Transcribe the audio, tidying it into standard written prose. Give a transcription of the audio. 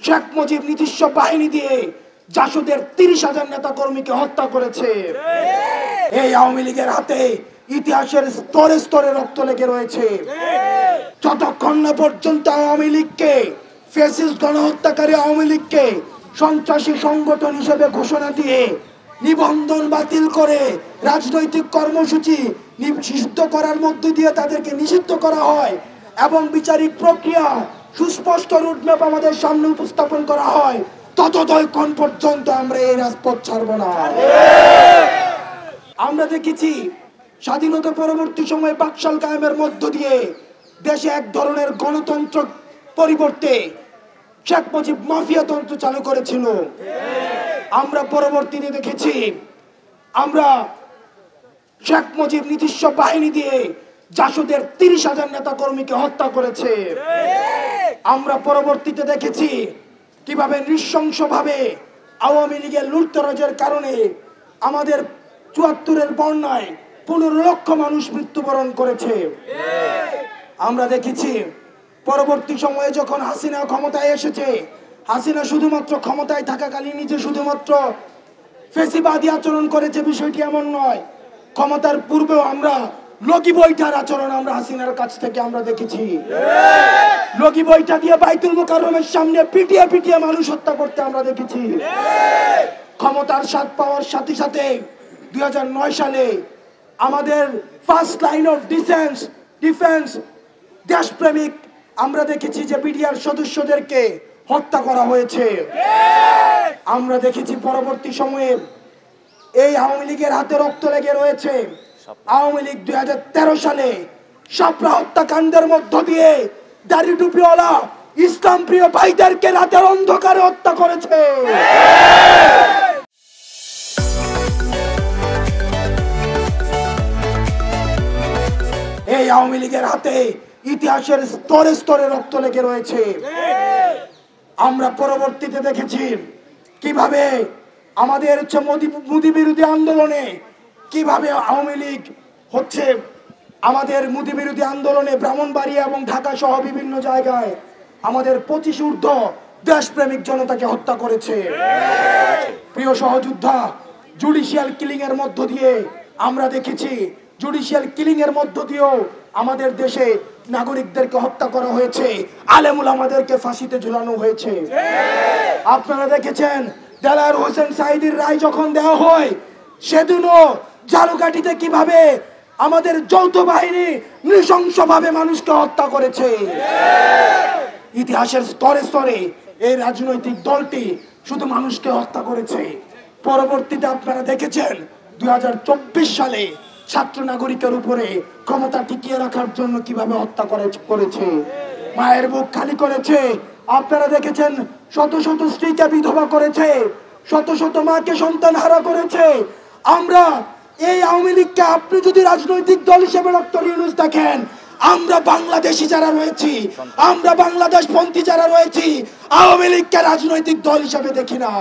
শেখ মুজিব নিজস্ব বাহিনী দিয়ে জাসদের 30,000 নেতা কর্মীকে হত্যা করেছে। এই আওয়ামী লীগের হাতে ইতিহাসের স্তরে স্তরে রক্ত লেগে রয়েছে। যতক্ষণ না পর্যন্ত আওয়ামী লীগকে ফ্যাসিস্ট গণহত্যাকারী আওয়ামী লীগকে সন্ত্রাসী সংগঠন হিসেবে ঘোষণা দিয়ে নিবন্ধন বাতিল করে রাজনৈতিক কর্মসূচি নিষিদ্ধ করার মধ্য দিয়ে তাদেরকে নিষিদ্ধ করা হয় এবং বিচারিক প্রক্রিয়া সুস্পষ্ট রুটম্যাপ আমাদের সামনে উপস্থাপন করা হয়, ততক্ষণ পর্যন্ত আমরা এই রাজপথ ছাড়ব না। আমরা দেখেছি স্বাধীনতা পরবর্তী সময়ে বাকশাল কায়েমের মধ্য দিয়ে দেশে এক ধরনের গণতন্ত্র পরিবর্তে শেখ মুজিব মাফিয়াতন্ত্র চালু করেছিল। আমরা পরবর্তীতে দেখেছি আমরা শেখ মুজিব নিজস্ব বাহিনী দিয়ে জাসদের 30,000 নেতা কর্মীকে হত্যা করেছে। আমরা পরবর্তীতে দেখেছি কিভাবে নৃশংসভাবে আওয়ামী লীগের লুটতরাজের কারণে আমাদের ৭৪-এর বন্যায় 15 লক্ষ মানুষ মৃত্যুবরণ করেছে। আমরা দেখেছি পরবর্তী সময়ে যখন হাসিনা ক্ষমতায় এসেছে, হাসিনা শুধুমাত্র ক্ষমতায় থাকাকালীন নিজে শুধুমাত্র ফ্যাসিবাদী আচরণ করেছে, বিষয়টি এমন নয়। ক্ষমতার পূর্বেও আমরা লগি বৈঠার আচরণ আমরা হাসিনার কাছ থেকে আমরা দেখেছি। লগি বৈঠা দিয়ে বাইতুল মুকাররমের সামনে পিটিয়ে পিটিয়ে মানুষ হত্যা করতে আমরা দেখেছি। ক্ষমতার স্বাদ পাওয়ার সাথে সাথে 2009 সালে আমাদের ফার্স্ট লাইন অফ ডিফেন্স দেশপ্রেমিক আমরা দেখেছি যে বিডিআর সদস্যদেরকে হত্যা করা হয়েছে। আমরা দেখেছি পরবর্তী সময়ে এই আওয়ামী লীগের হাতে রক্ত লেগে রয়েছে। আওয়ামী লীগ 2013 সালে শাপলা হত্যাকাণ্ডের মধ্য দিয়ে দাড়ি টুপিওয়ালা ইসলাম প্রিয় ভাইদেরকে রাতের অন্ধকারে হত্যা করেছে। এই আওয়ামী লীগের হাতে ইতিহাসের স্তরে স্তরে রক্ত লেগে রয়েছে। আমরা পরবর্তীতে দেখেছি কিভাবে আমাদের মোদি বিরোধী আন্দোলনে কিভাবে আওয়ামী লীগ আমাদের মোদি বিরোধী আন্দোলনে ব্রাহ্মণবাড়িয়া এবং ঢাকা সহ বিভিন্ন জায়গায় আমাদের 25 ঊর্ধ্ব দেশপ্রেমিক জনতাকে হত্যা করেছে। প্রিয় সহযোদ্ধা, জুডিশিয়াল কিলিং এর মধ্য দিয়ে আমরা দেখেছি জুডিশিয়াল কিলিং এর মধ্য দিয়েও আমাদের দেশে নাগরিকদেরকে হত্যা করা হয়েছে, আলেম উলামাদেরকে ফাঁসিতে ঝুলানো হয়েছে। আপনারা দেখেছেন দেলাওয়ার হোসেন সাঈদীর রায় যখন দেওয়া হয় সেদিনও ঝালকাঠিতে কিভাবে আমাদের যৌথ বাহিনী নৃশংসভাবে মানুষকে হত্যা করেছে। ইতিহাসের স্তরে স্তরে এই রাজনৈতিক দলটি শুধু মানুষকে হত্যা করেছে। পরবর্তীতে আপনারা দেখেছেন 2024 সালে ছাত্র নাগরিকের উপরে ক্ষমতা টিকিয়ে রাখার জন্য কিভাবে হত্যা করেছে, মায়ের বুক খালি করেছে। আপনারা দেখেছেন শত শত স্ত্রীকে বিধবা করেছে, শত শত মাকে সন্তান হারা করেছে। আমরা এই আওয়ামী লীগকে আপনি যদি রাজনৈতিক দল হিসেবে ডক্টর ইউনূস দেখেন, আমরা বাংলাদেশি যারা রয়েছি, আমরা বাংলাদেশ পন্থী যারা রয়েছি, আওয়ামী লীগকে রাজনৈতিক দল হিসেবে দেখি না।